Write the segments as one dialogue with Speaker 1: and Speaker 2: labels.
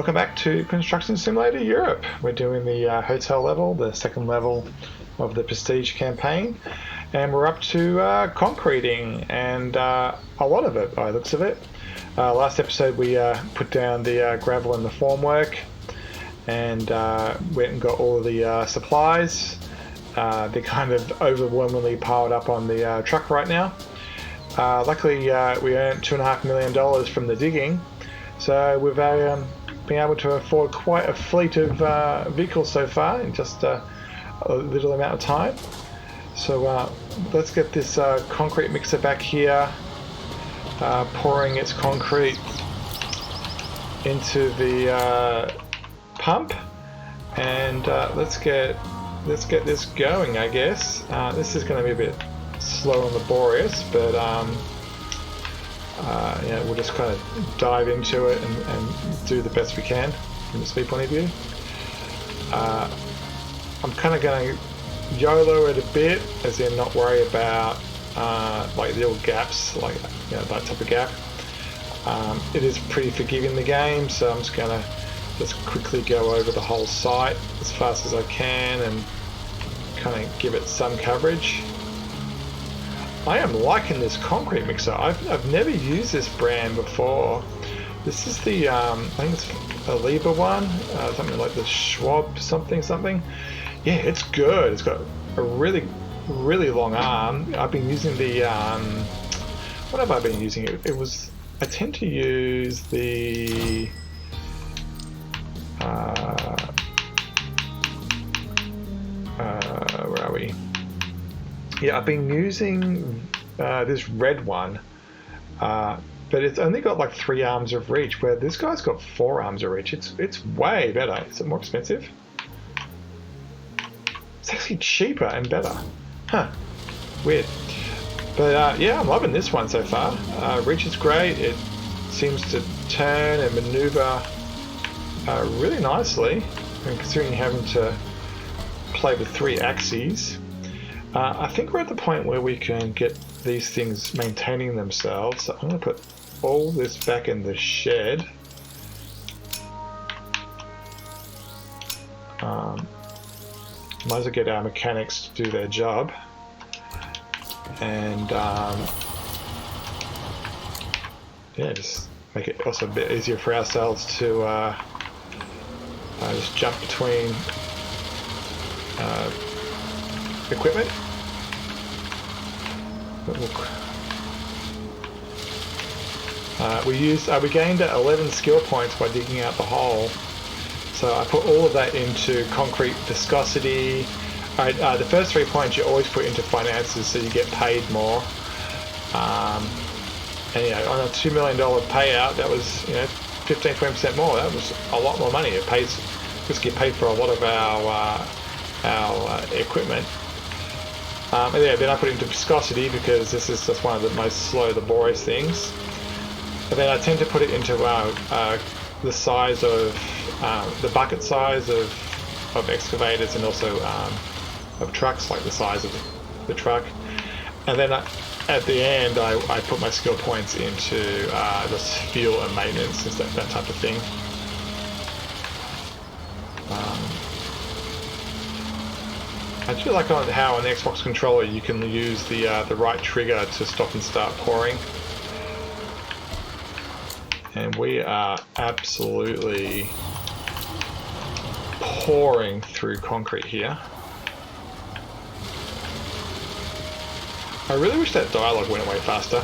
Speaker 1: Welcome back to Construction Simulator Europe. We're doing the hotel level, the second level of the Prestige campaign, and we're up to concreting, and a lot of it by the looks of it. Last episode we put down the gravel and the formwork, and went and got all of the supplies. They're kind of overwhelmingly piled up on the truck right now. Luckily we earned $2.5 million from the digging, so we've been able to afford quite a fleet of vehicles so far in just a little amount of time. So let's get this concrete mixer back here, pouring its concrete into the pump, and let's get this going, I guess. This is going to be a bit slow and laborious, but we'll just kind of dive into it and do the best we can from the speed point of view. I'm kind of going to YOLO it a bit, as in not worry about like the little gaps, like that type of gap. It is pretty forgiving, the game, so I'm just going to just quickly go over the whole site as fast as I can and kind of give it some coverage. I am liking this concrete mixer. I've never used this brand before. This is the I think it's a Liebherr one, something like the Schwab something. Yeah, it's good. It's got a really long arm. I've been using the what have I been using? I tend to use the where are we? Yeah, I've been using this red one, but it's only got like 3 arms of reach, where this guy's got 4 arms of reach. It's way better. Is it more expensive? It's actually cheaper and better. Huh, weird. But yeah, I'm loving this one so far. Reach is great. It seems to turn and maneuver really nicely, and considering having to play with 3 axes. I think we're at the point where we can get these things maintaining themselves. So I'm going to put all this back in the shed. Might as well get our mechanics to do their job. And yeah, just make it also a bit easier for ourselves to just jump between equipment. We gained 11 skill points by digging out the hole, so I put all of that into concrete viscosity. The first 3 points you always put into finances, so you get paid more. And on a $2 million payout, that was 15-20% more. That was a lot more money. It basically paid for a lot of our equipment. And yeah, then I put it into viscosity because this is just one of the most slow, laborious things. And then I tend to put it into the size of the bucket size of excavators, and also of trucks, like the size of the truck. And then at the end, I put my skill points into just fuel and maintenance, and that type of thing. I do like how on the Xbox controller you can use the right trigger to stop and start pouring. And we are absolutely pouring through concrete here. I really wish that dialogue went away faster.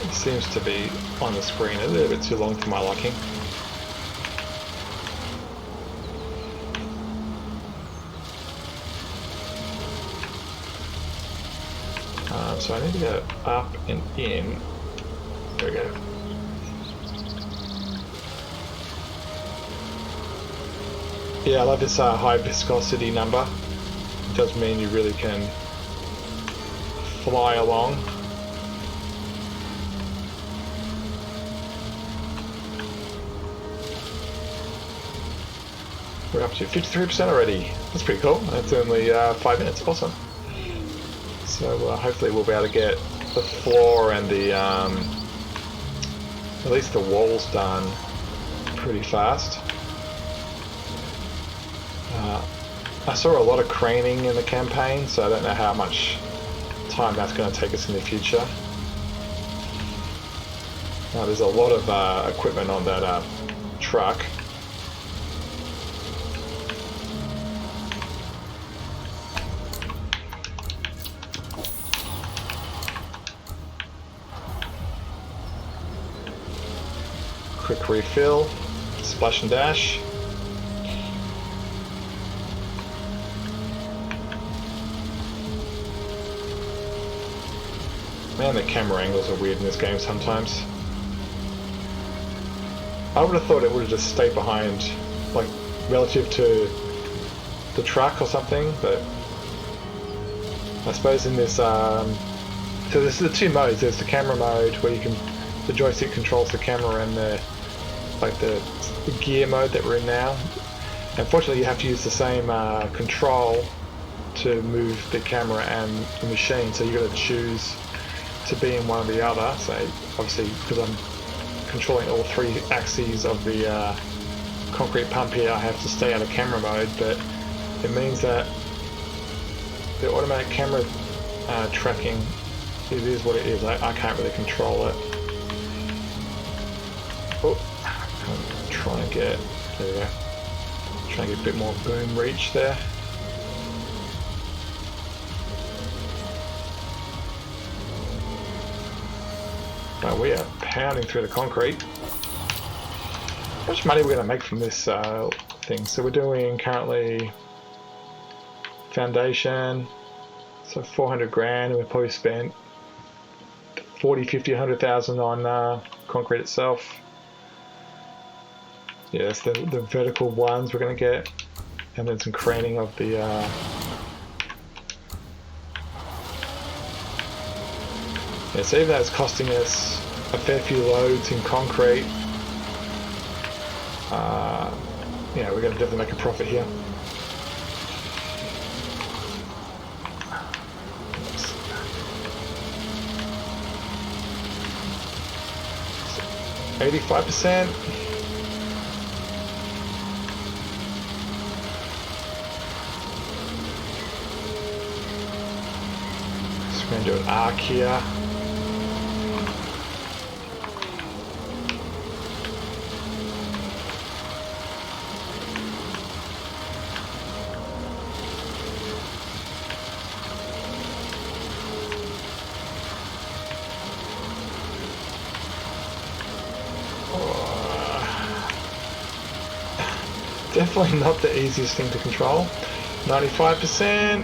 Speaker 1: It seems to be on the screen a little bit too long for my liking. So I need to go up and in. There we go. Yeah, I love this high viscosity number. It does mean you really can fly along. We're up to 53% already. That's pretty cool. That's only 5 minutes. Awesome. So hopefully we'll be able to get the floor and the at least the walls done pretty fast. I saw a lot of craning in the campaign, so I don't know how much time that's going to take us in the future. There's a lot of equipment on that truck. Quick refill, splash and dash. Man, the camera angles are weird in this game sometimes. I would have thought it would have just stayed behind, like, relative to the truck or something, but I suppose in this, so there's the two modes. There's the camera mode where you can, the joystick controls the camera, and the gear mode that we're in now. Unfortunately, you have to use the same control to move the camera and the machine, so you've got to choose to be in one or the other. So obviously, because I'm controlling all three axes of the concrete pump here, I have to stay out of camera mode, but it means that the automatic camera tracking, it is what it is. I can't really control it. Oh, I'm trying to get, there we go, trying to get a bit more boom reach there. Well, we are pounding through the concrete. How much money are we going to make from this thing? So we're doing currently foundation, so 400 grand, and we've probably spent 40, 50, 100,000 on concrete itself. Yeah, that's the vertical ones we're going to get, and then some craning of the yeah, so even though it's costing us a fair few loads in concrete, yeah, we're going to definitely make a profit here. So 85%. So we're going to do an arc here. Definitely not the easiest thing to control. 95%.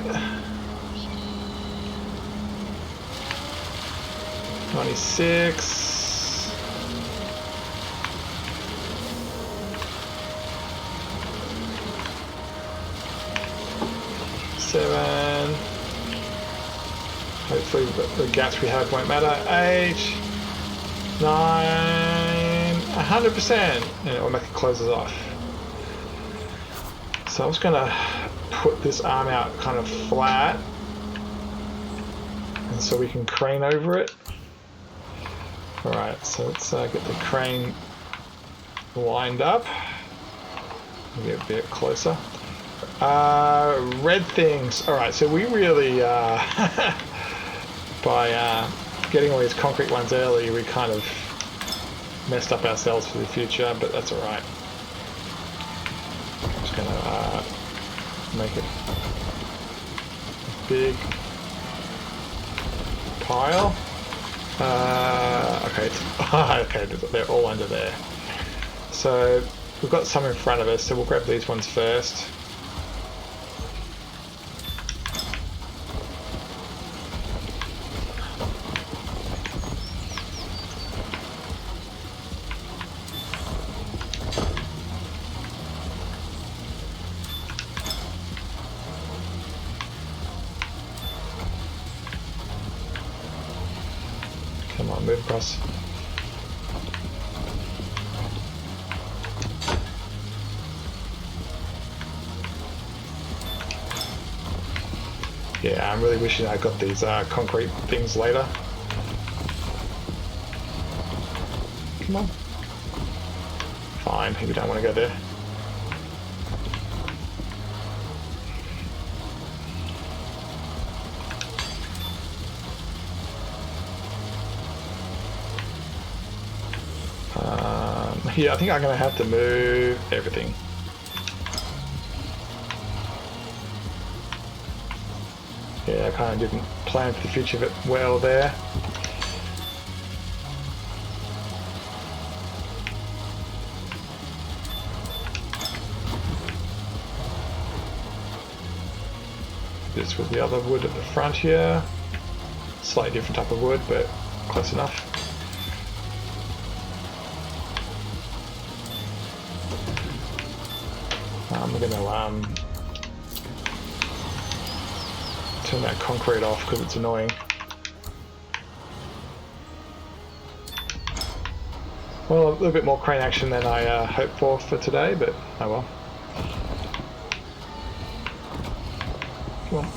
Speaker 1: 96. 7. Hopefully the gaps we have won't matter. 8. 9. 100%. And it automatically closes off. So I'm just going to put this arm out kind of flat, and so we can crane over it. Alright, so let's get the crane lined up. Get a bit closer. Red things. Alright, so we really, by getting all these concrete ones early, we kind of messed up ourselves for the future, but that's alright. Just gonna make it a big pile. Okay, okay, they're all under there. So we've got some in front of us, so we'll grab these ones first. Come on, move across. Yeah, I'm really wishing I got these concrete things later. Come on. fine if you don't want to go there. Yeah, I think I'm going to have to move everything. Yeah, I kind of didn't plan for the future of it well there. This with the other wood at the front here. Slightly different type of wood, but close enough. We're going to turn that concrete off because it's annoying. Well, a little bit more crane action than I hoped for today, but oh well. Come on.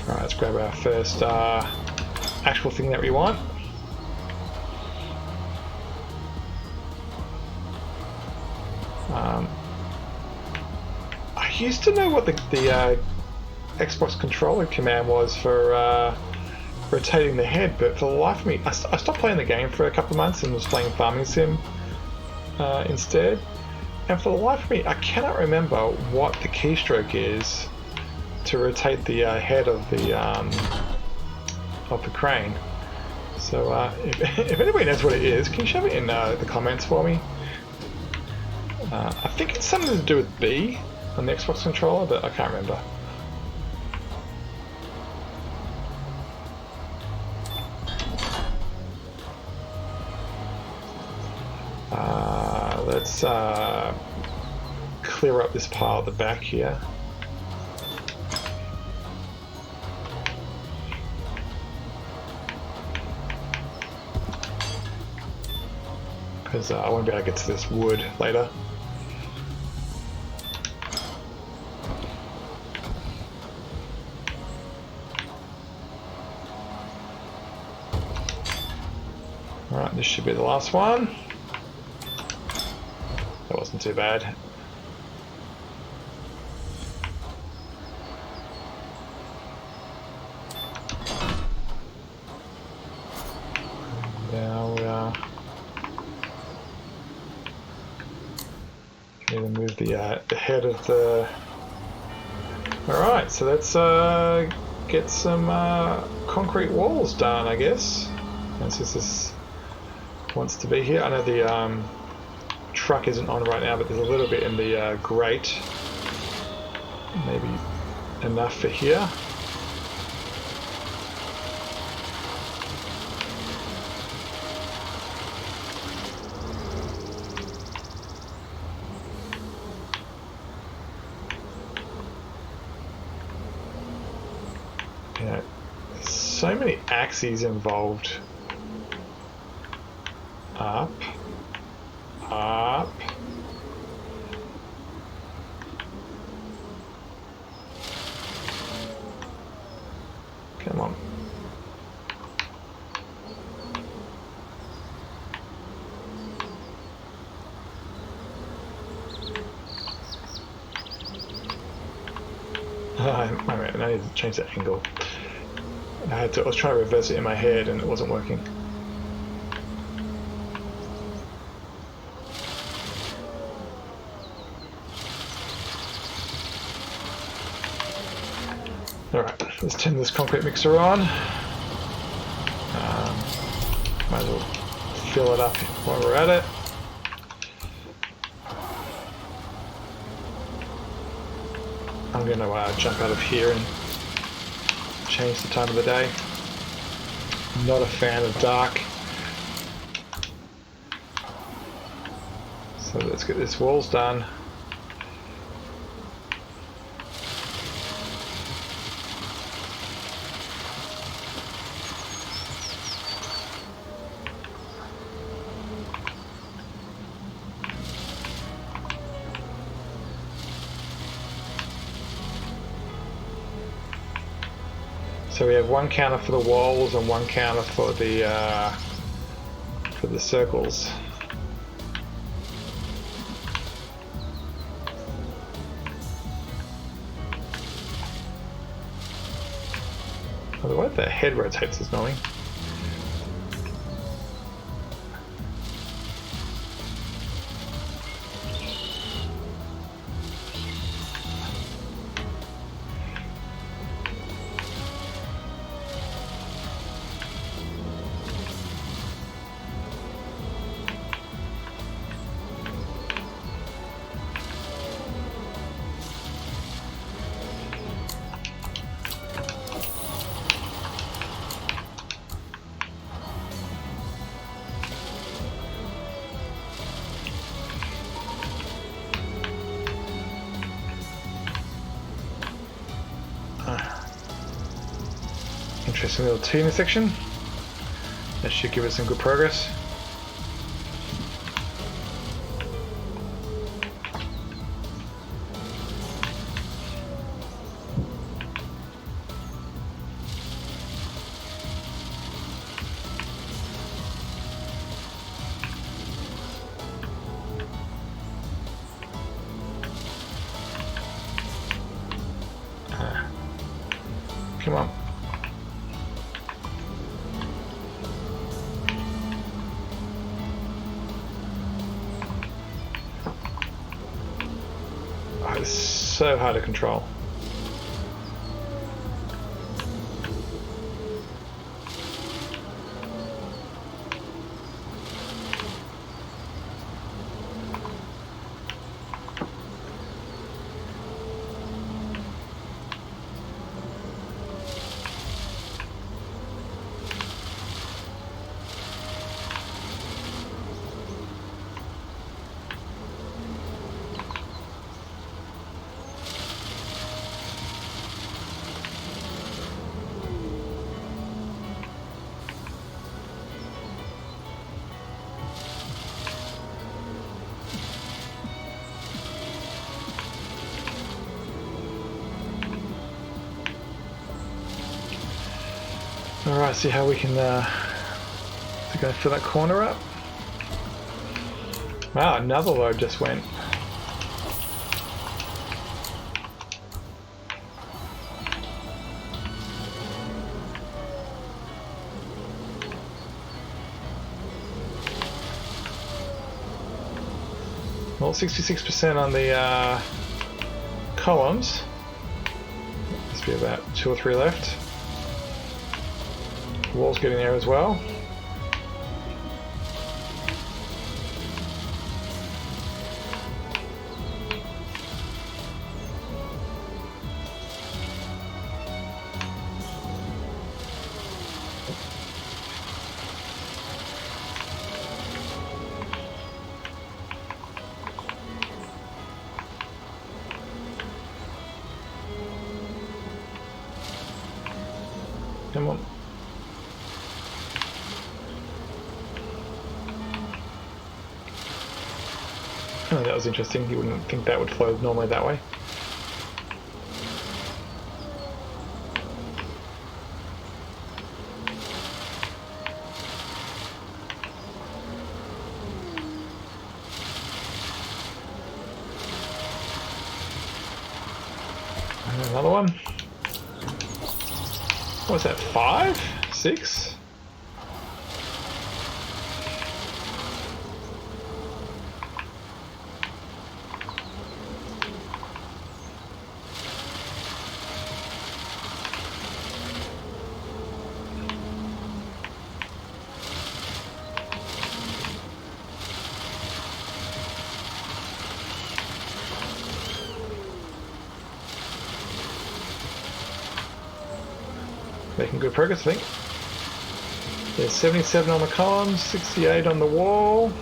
Speaker 1: Alright, let's grab our first actual thing that we want. I used to know what the Xbox controller command was for rotating the head, but for the life of me, I stopped playing the game for a couple of months and was playing Farming Sim instead. And for the life of me, I cannot remember what the keystroke is to rotate the head of the crane. So if anybody knows what it is, can you shove it in the comments for me? I think it's something to do with B on the Xbox controller, but I can't remember. Let's clear up this pile at the back here. Because I won't be able to get to this wood later. Alright, this should be the last one. That wasn't too bad. Now we are going to move the head of the... Alright, so let's get some concrete walls done, I guess. And since this wants to be here, I know the truck isn't on right now, but there's a little bit in the grate. Maybe enough for here. Yeah, so many axes involved. Up. Up. Come on. Alright, I need to change the angle. I was trying to reverse it in my head and it wasn't working. Alright, let's turn this concrete mixer on. Might as well fill it up while we're at it. I'm going to jump out of here and change the time of the day. Not a fan of dark. So let's get this walls done. So we have one counter for the walls and one counter for the circles. Oh, the way the head rotates is annoying. Interesting little T intersection. That should give us some good progress. Come on. Oh, it's so hard to control. Alright, see how we can go fill that corner up. Wow, another load just went. Well, 66% on the columns. Must be about 2 or 3 left. The wall's getting there as well. Come on. Oh, that was interesting. You wouldn't think that would flow normally that way. And another one. What's that, 5? 6? Making good progress, I think. There's 77 on the columns, 68 on the wall.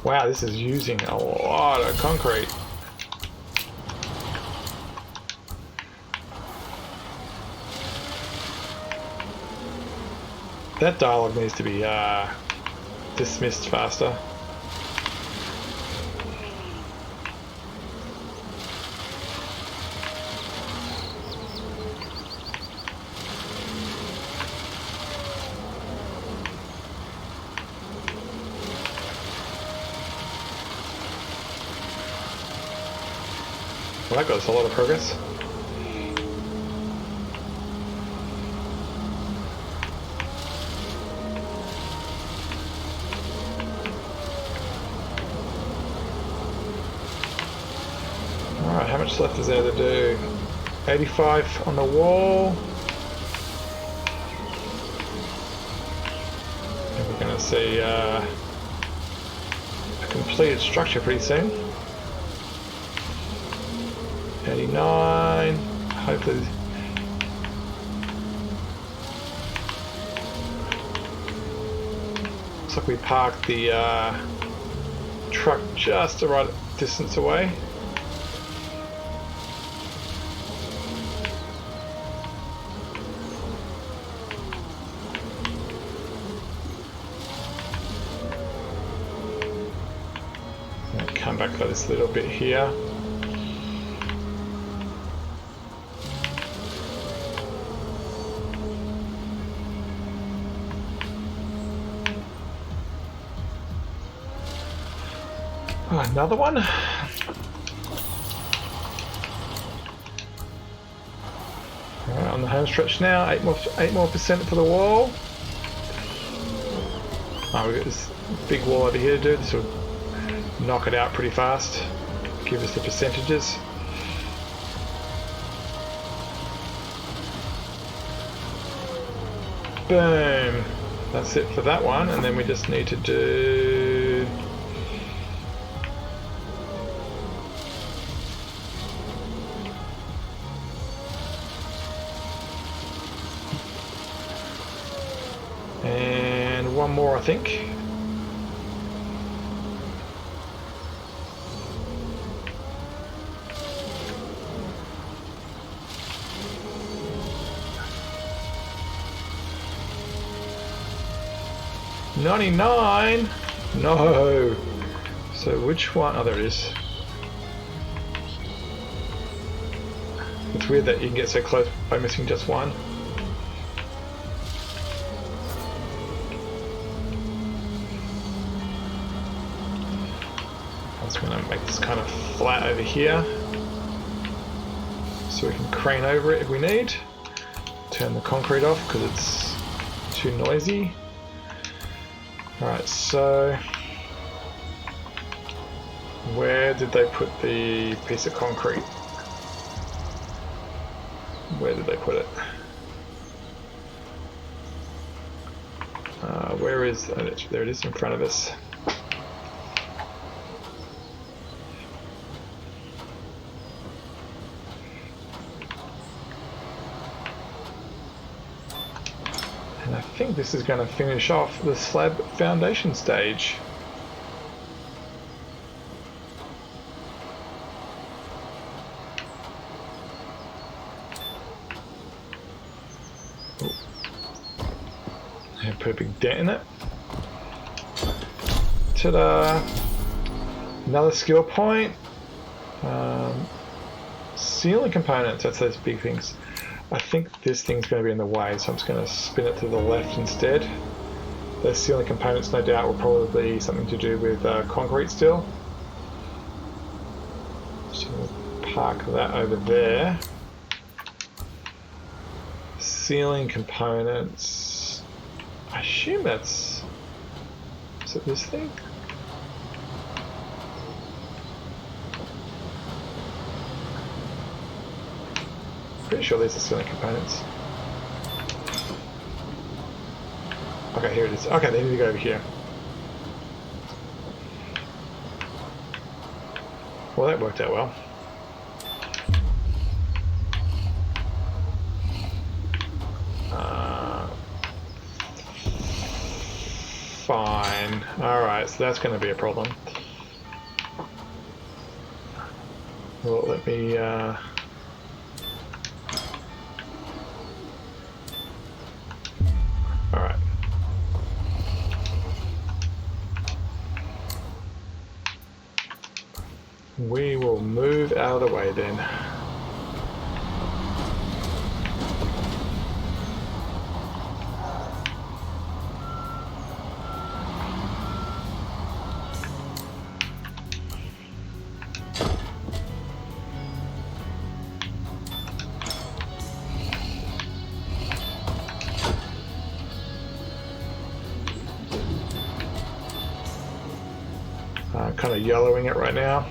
Speaker 1: Wow, this is using a lot of concrete. That dialogue needs to be dismissed faster. Well, that got us a lot of progress. Alright, how much left is there to do? 85 on the wall. And we're going to see a completed structure pretty soon. 89. Hopefully. Looks like we parked the truck just the right distance away. Come back for this little bit here. Oh, another one. Alright, on the home stretch now, 8 more percent for the wall. Oh, we've got this big wall over here to do. This will knock it out pretty fast. Give us the percentages. Boom. That's it for that one, and then we just need to do and one more, I think. $99. No. So which one? Oh, there it is. It's weird that you can get so close by missing just one. I'm just going to make this kind of flat over here so we can crane over it if we need. Turn the concrete off because it's too noisy. Alright, so where did they put the piece of concrete? Where did they put it? Where is... Oh, there it is in front of us. And I think this is going to finish off the slab foundation stage. And put a big dent in it. Ta-da! Another skill point. Ceiling components, that's those big things. I think this thing's going to be in the way, so I'm just going to spin it to the left instead. Those ceiling components, no doubt, will probably be something to do with concrete still. So we'll park that over there. Ceiling components. I assume that's... Is it this thing? Pretty sure these are ceiling components. Okay, here it is. Okay, they need to go over here. Well, that worked out well. Fine. Alright, so that's going to be a problem. Well, let me... we will move out of the way then. Kind of yellowing it right now.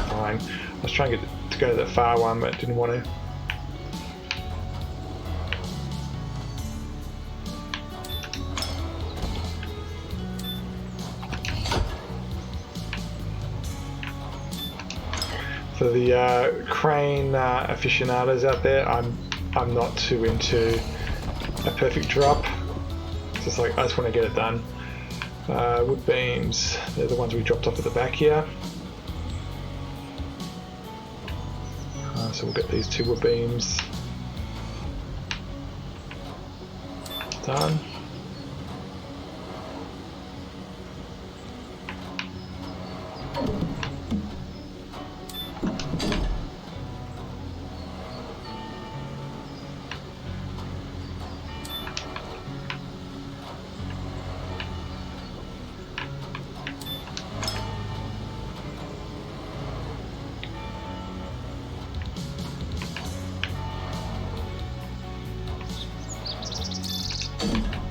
Speaker 1: Fine. I was trying to go to the far one, but didn't want to. For the crane aficionados out there, I'm not too into a perfect drop. It's just like I just want to get it done. Wood beams, they're the ones we dropped off at the back here. So we'll get these 2 wood beams done.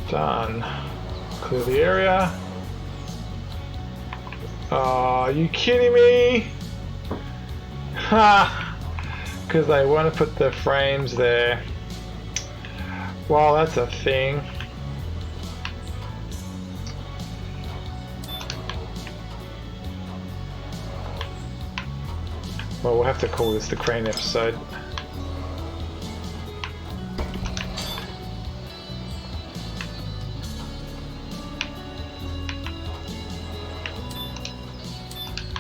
Speaker 1: Done. Clear the area. Oh, are you kidding me? Ha! Because they want to put the frames there. Well, that's a thing. Well, we'll have to call this the crane episode.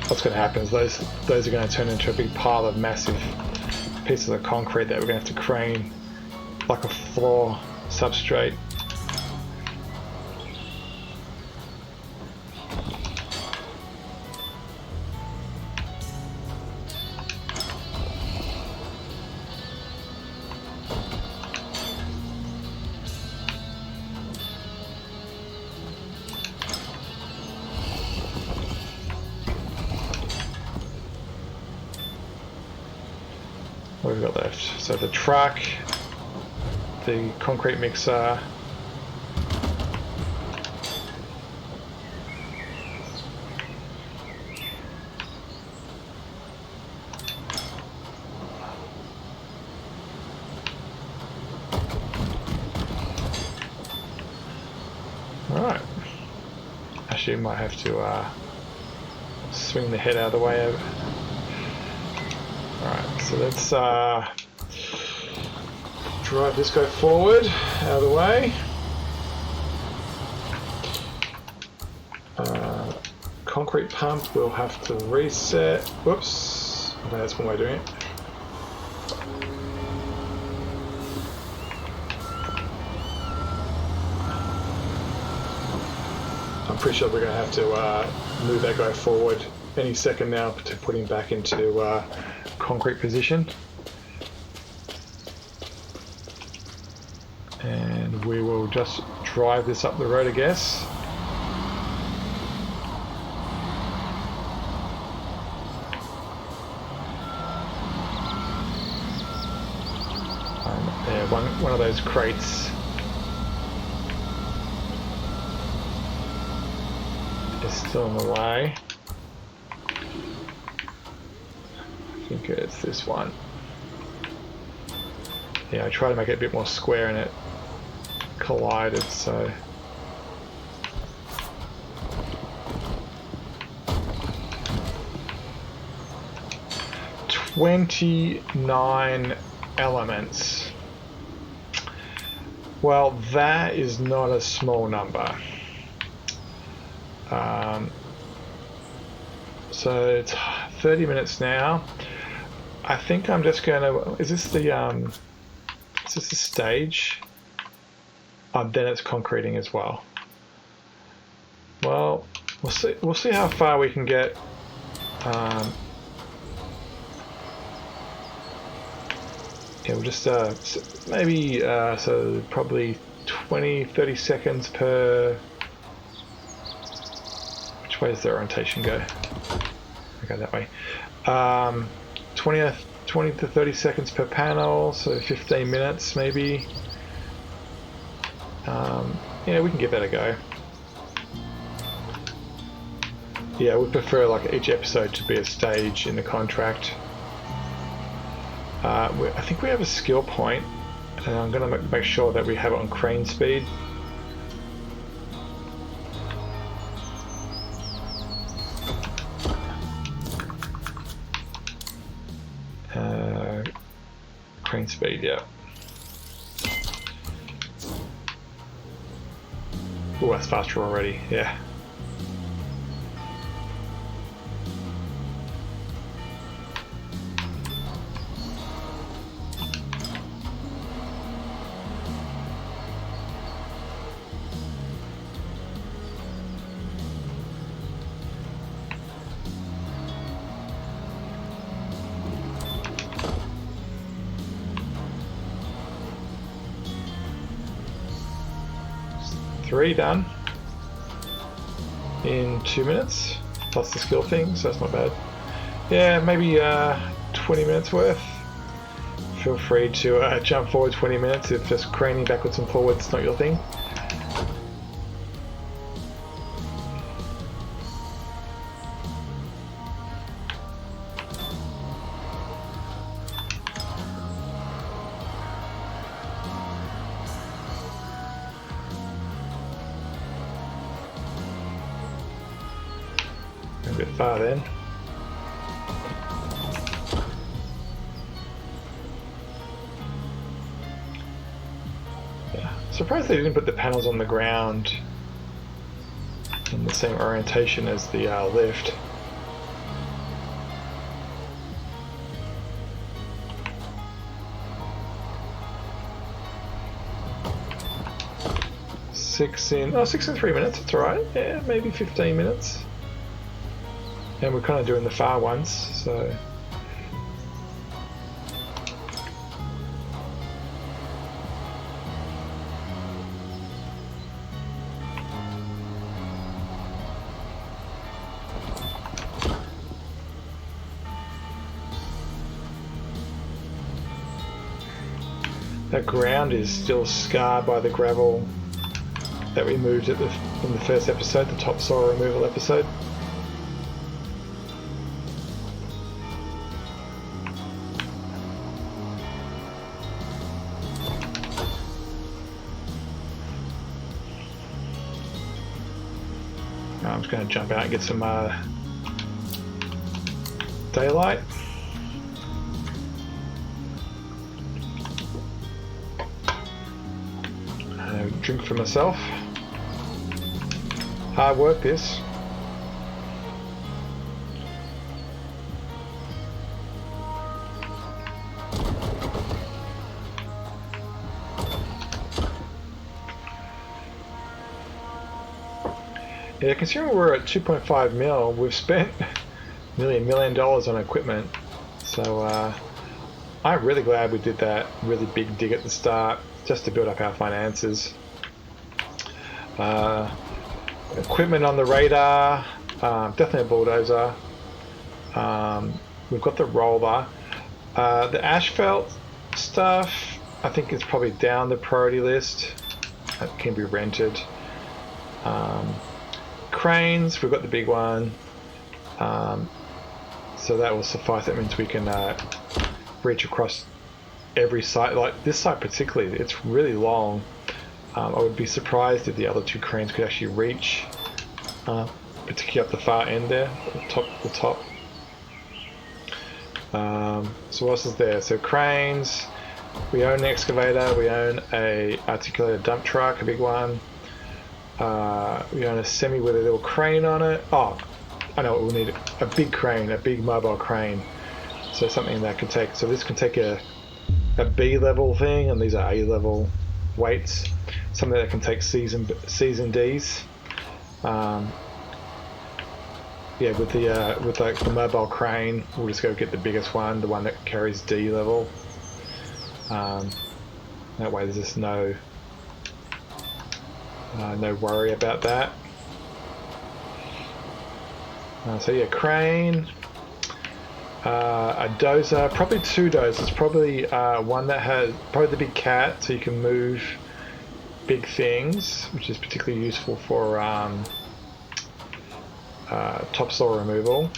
Speaker 1: What's going to happen is those are going to turn into a big pile of massive pieces of concrete that we're going to have to crane like a floor substrate. What have we got left? So the truck, the concrete mixer, alright. Actually, might have to swing the head out of the way. Alright, so let's drive this guy forward, out of the way. Concrete pump will have to reset. Whoops, okay, that's one way of doing it. I'm pretty sure we're going to have to move that guy forward any second now to put him back into concrete position. And we will just drive this up the road, I guess. Yeah, one of those crates is still in the way. I think it's this one. Yeah, I try to make it a bit more square and it collided, so. $29 elements. Well, that is not a small number. So it's 30 minutes now. I think I'm just going to. Is this the stage? Then it's concreting as well. Well, we'll see. We'll see how far we can get. Yeah, we'll just maybe so probably 20-30 seconds per. Which way does the orientation go? I go that way. 20 to 30 seconds per panel, so 15 minutes maybe. Yeah, we can give that a go. Yeah, we prefer like each episode to be a stage in the contract. I think we have a skill point, and I'm going to make sure that we have it on crane speed. Crane speed, yeah. Oh, that's faster already, yeah. Three done in 2 minutes, plus the skill thing, so that's not bad. Yeah, maybe 20 minutes worth. Feel free to jump forward 20 minutes if just craning backwards and forwards is not your thing. A bit far then. Yeah. Surprised they didn't put the panels on the ground in the same orientation as the lift. Six in 3 minutes, that's alright. Yeah, maybe 15 minutes. And we're kind of doing the far ones, so. That ground is still scarred by the gravel that we moved in the first episode, the topsoil removal episode. I'm just going to jump out and get some daylight. Drink for myself. Hard work this. Yeah, considering we're at 2.5 mil, we've spent nearly $1 million on equipment. So I'm really glad we did that really big dig at the start, just to build up our finances. Equipment on the radar, definitely a bulldozer. We've got the roller. The asphalt stuff, I think it's probably down the priority list. That can be rented. Cranes, we've got the big one. So that will suffice. That means we can reach across every site. Like this site particularly, it's really long. I would be surprised if the other two cranes could actually reach, particularly up the far end there, the top. So what else is there? So cranes, We own an excavator, we own a articulated dump truck, a big one. We own a semi with a little crane on it. Oh, I know what we'll need, a big crane, a big mobile crane. So something that can take, so this can take a B level thing, and these are A level weights. Something that can take C's and D's. Yeah, with like the mobile crane, we'll just go get the biggest one, the one that carries D level. That way, there's just no worry about that. So yeah, crane, a dozer, probably two dozers, probably one that has probably the big cat, so you can move big things, which is particularly useful for topsoil removal,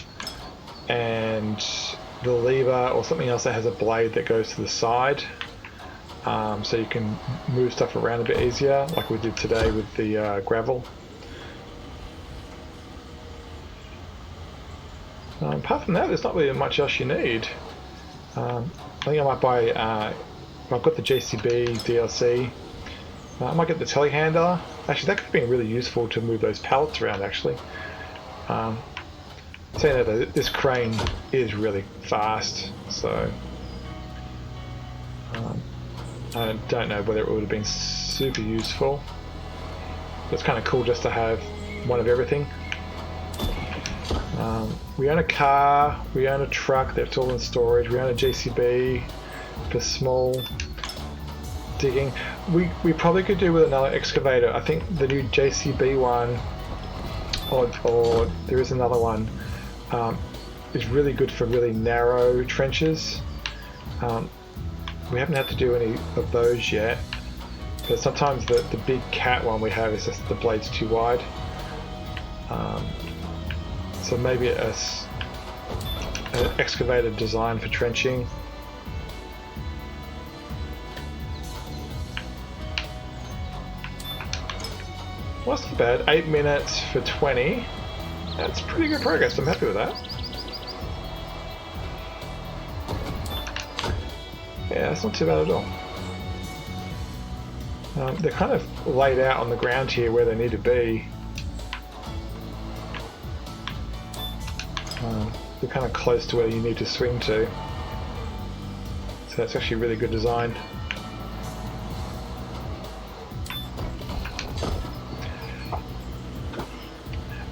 Speaker 1: and the lever or something else that has a blade that goes to the side, so you can move stuff around a bit easier, like we did today with the gravel. Apart from that, there's not really much else you need. I think I might buy, I've got the JCB DLC, I might get the telehandler. Actually, that could have been really useful to move those pallets around, actually. Saying that, this crane is really fast, so I don't know whether it would have been super useful. But it's kind of cool just to have one of everything. We own a car, we own a truck that's all in storage, we own a JCB for small digging. We probably could do with another excavator. I think the new JCB one, or there is another one, is really good for really narrow trenches. We haven't had to do any of those yet, but sometimes the big cat one we have is just the blade's too wide. So maybe an excavator designed for trenching. Well, that's not bad. 8 minutes for 20. That's pretty good progress. I'm happy with that. Yeah, that's not too bad at all. They're kind of laid out on the ground here where they need to be. They're kind of close to where you need to swing to. So that's actually really good design.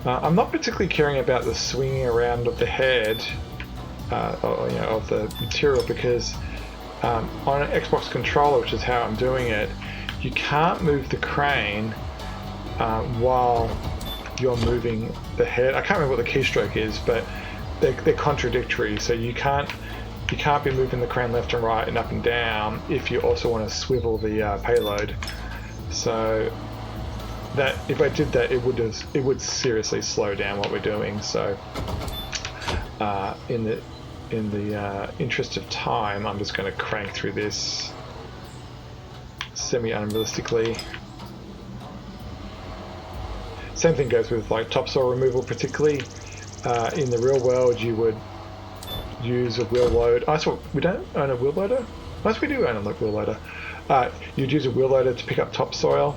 Speaker 1: I'm not particularly caring about the swinging around of the head, of the material, because on an Xbox controller, which is how I'm doing it, you can't move the crane while you're moving the head. I can't remember what the keystroke is, but they're contradictory. So you can't be moving the crane left and right and up and down if you also want to swivel the payload. So that if I did that, it would seriously slow down what we're doing. So in the interest of time, I'm just going to crank through this semi-unrealistically. Same thing goes with like topsoil removal, particularly in the real world. You would use a wheel load. We don't own a wheel loader. Yes, we do own a wheel loader. You'd use a wheel loader to pick up topsoil.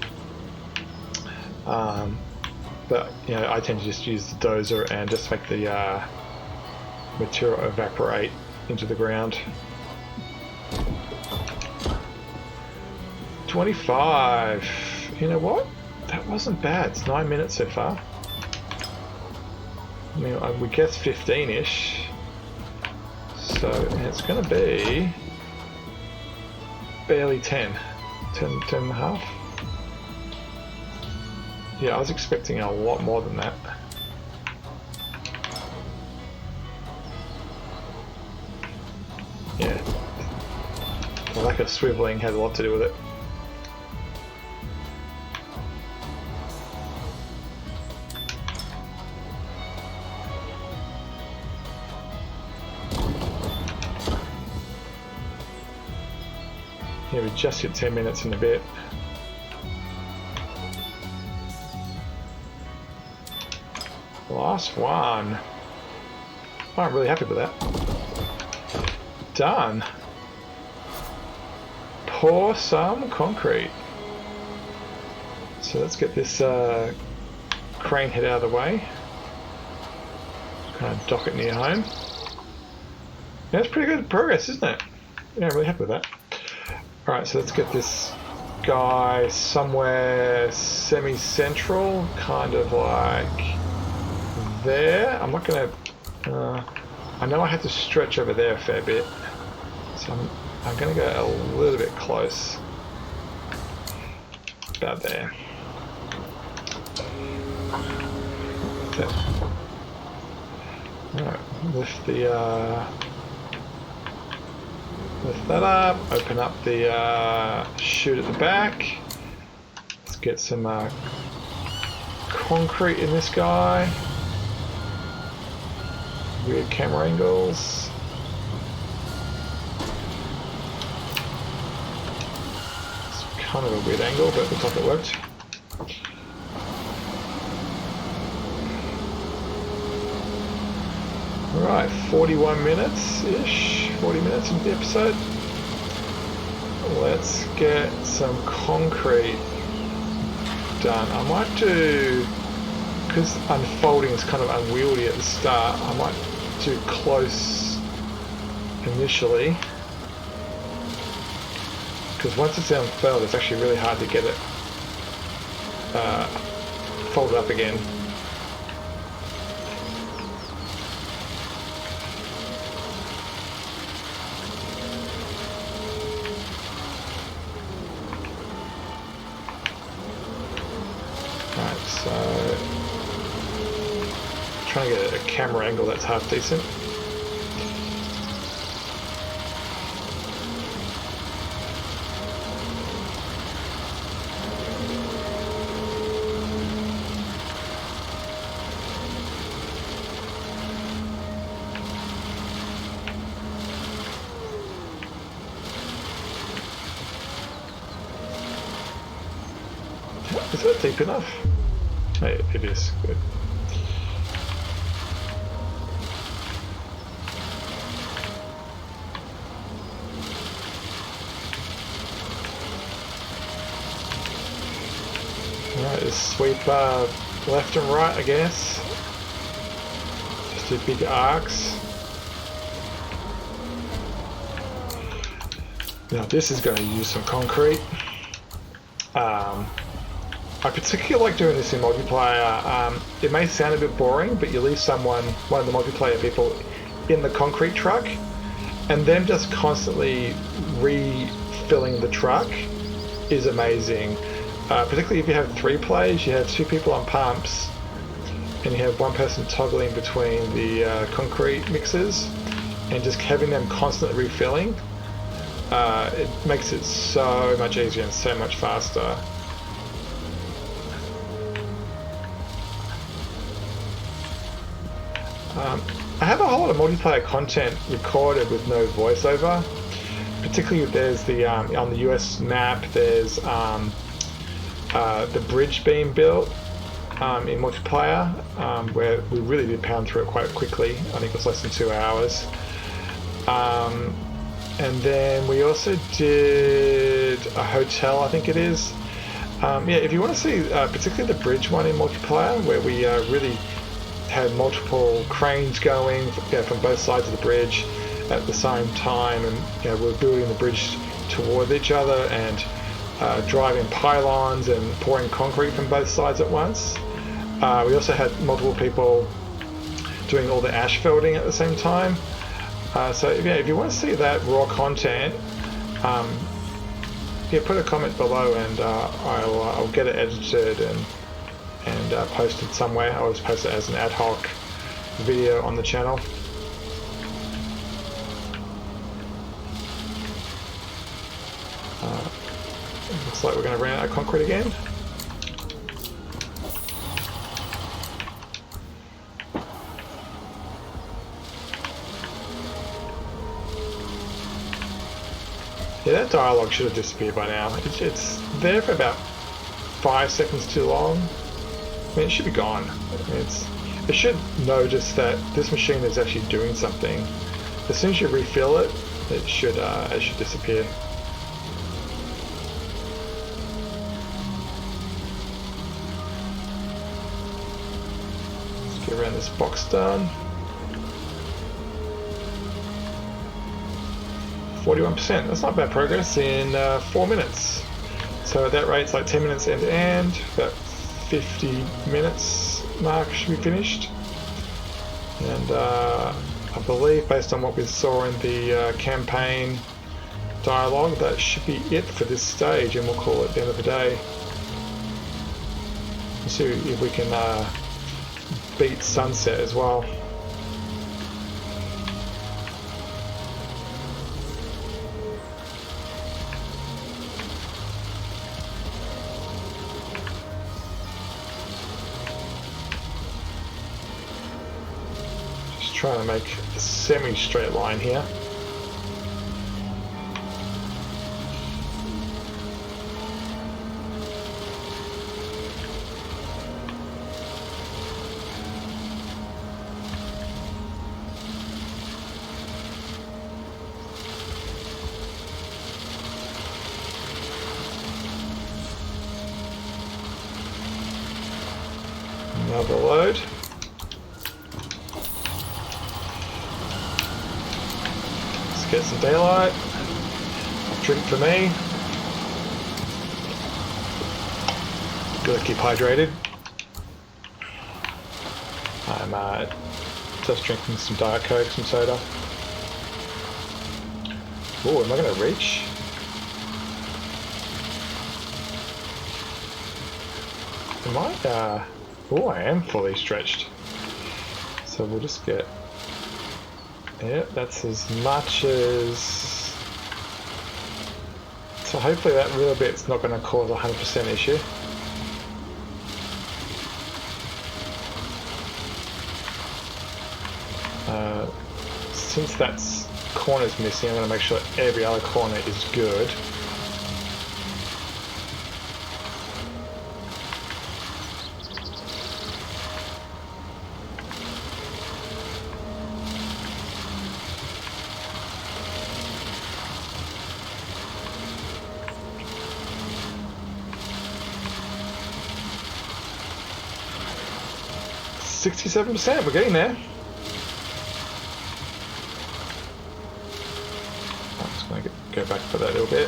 Speaker 1: But I tend to just use the dozer and just make the material evaporate into the ground. 25. You know what? That wasn't bad. It's 9 minutes so far. I mean, we guess 15-ish. So it's going to be barely 10 and a half. Yeah, I was expecting a lot more than that. Yeah. The lack of swiveling had a lot to do with it. Yeah, we just hit 10 minutes in a bit. Last one. Oh, I'm really happy with that. Done. pour some concrete. So let's get this crane head out of the way. Kind of dock it near home. Yeah, that's pretty good progress, isn't it? Yeah, I'm really happy with that. Alright, so let's get this guy somewhere semi-central, kind of like there. I'm not going to... I know I have to stretch over there a fair bit, so I'm going to go a little bit close. About there. Okay. Alright, lift that up, open up the chute at the back. Let's get some concrete in this guy. Weird camera angles. It's kind of a weird angle, but it looks like it worked. Alright, 41 minutes-ish, 40 minutes into the episode. Let's get some concrete done. I might do, because unfolding is kind of unwieldy at the start, I might do close initially. Because once it's unfurled, it's actually really hard to get it folded up again. So, trying to get a camera angle that's half decent. Is that deep enough? It is. Good. Alright, just sweep left and right, I guess. Just do big arcs. Now this is going to use some concrete. I particularly like doing this in multiplayer. It may sound a bit boring, but you leave one of the multiplayer people in the concrete truck, and them just constantly refilling the truck is amazing. Particularly if you have 3 players, you have 2 people on pumps, and you have one person toggling between the concrete mixers, and just having them constantly refilling. It makes it so much easier and so much faster. I have a whole lot of multiplayer content recorded with no voiceover. Particularly if there's the on the US map, there's the bridge being built in multiplayer, where we really did pound through it quite quickly. I think it was less than 2 hours. And then we also did a hotel, I think it is. Yeah, if you want to see particularly the bridge one in multiplayer, where we really had multiple cranes going from both sides of the bridge at the same time, and we're building the bridge toward each other and driving pylons and pouring concrete from both sides at once. We also had multiple people doing all the asphalting at the same time. So if you want to see that raw content, put a comment below, and I'll get it edited and posted somewhere. I always post it as an ad hoc video on the channel. Looks like we're going to run out of concrete again. Yeah, that dialogue should have disappeared by now. It's there for about 5 seconds too long. I mean, it should be gone. It should notice that this machine is actually doing something. As soon as you refill it, it should disappear. Get around this box done. 41%. That's not bad progress in 4 minutes. So at that rate, it's like 10 minutes end to end. About 50 minutes mark should be finished. And I believe, based on what we saw in the campaign dialogue, that should be it for this stage, and we'll call it the end of the day. Let's see if we can beat sunset as well. Just trying to make a semi-straight line here. Another load. Let's get some daylight. Drink for me. Gotta keep hydrated. I'm just drinking some Diet Coke, some soda. Oh, am I gonna reach? Am I, oh, I am fully stretched. So we'll just get... Yep, that's as much as... So hopefully that little bit's not going to cause a 100% issue. Since that corner's missing, I'm going to make sure every other corner is good. %, we're getting there. I'm just going to go back for that little bit.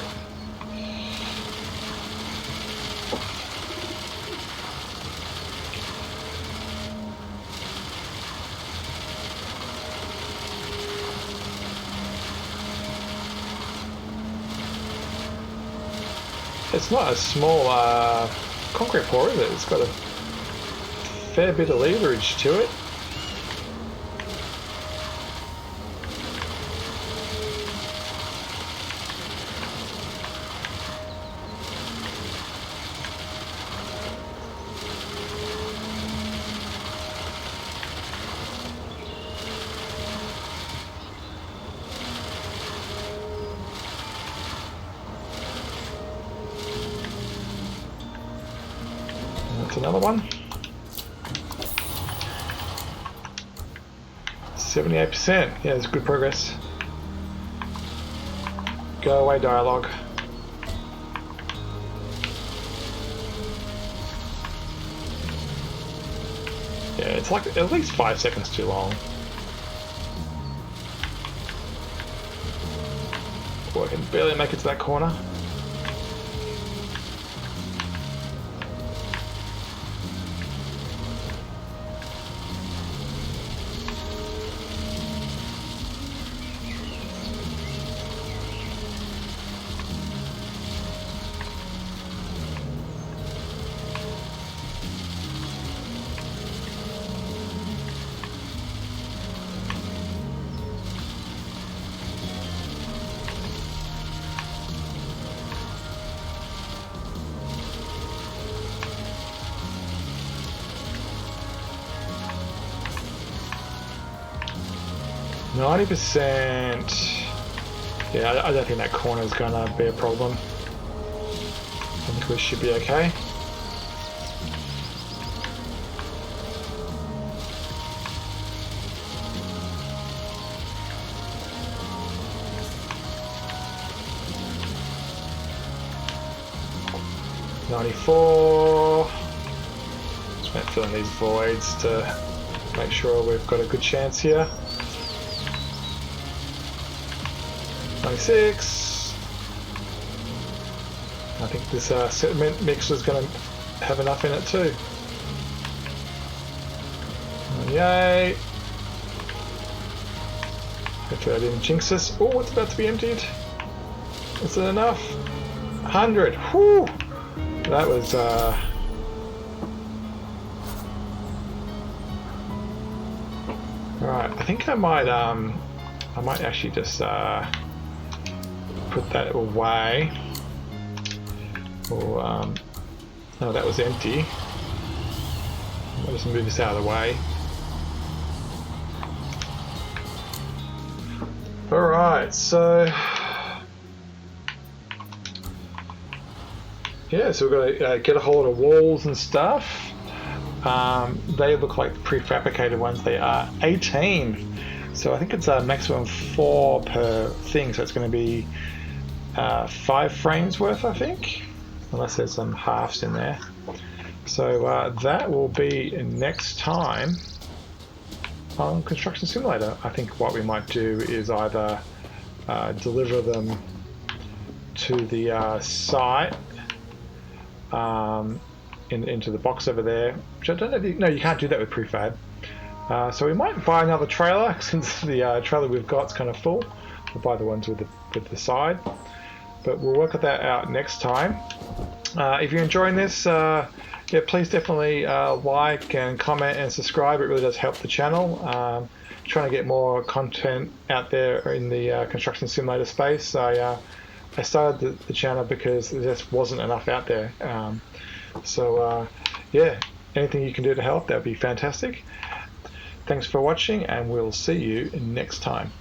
Speaker 1: It's not a small concrete pour, is it? It's got a fair bit of leverage to it. That's another one. 78%. Yeah, there's good progress. Go away, dialogue. Yeah, it's like at least 5 seconds too long. Oh, I can barely make it to that corner. %. Yeah, I don't think that corner is going to be a problem. I think we should be okay. $94. Just went filling these voids to Make sure we've got a good chance here. 26. I think this cement mixer is going to have enough in it too. 28. Hopefully I didn't jinx this. Oh, it's about to be emptied. Is it enough? 100. Whew! That was right. I think I might actually just put that away. Or no, that was empty. I'll just move this out of the way. Alright, so yeah, so we've got to get a hold of walls and stuff. They look like prefabricated ones. They are 18, so I think it's a maximum 4 per thing, so it's going to be 5 frames worth, I think, unless there's some halves in there. So that will be next time on Construction Simulator. I think what we might do is either deliver them to the site, into the box over there, which I don't know if no, you can't do that with prefab. So we might buy another trailer, since the trailer we've got is kind of full. We'll buy the ones with the side, but we'll work that out next time. If you're enjoying this, yeah, please definitely like and comment and subscribe. It really does help the channel. Trying to get more content out there in the Construction Simulator space. I started the channel because there just wasn't enough out there. Yeah, anything you can do to help, that would be fantastic. Thanks for watching, and we'll see you next time.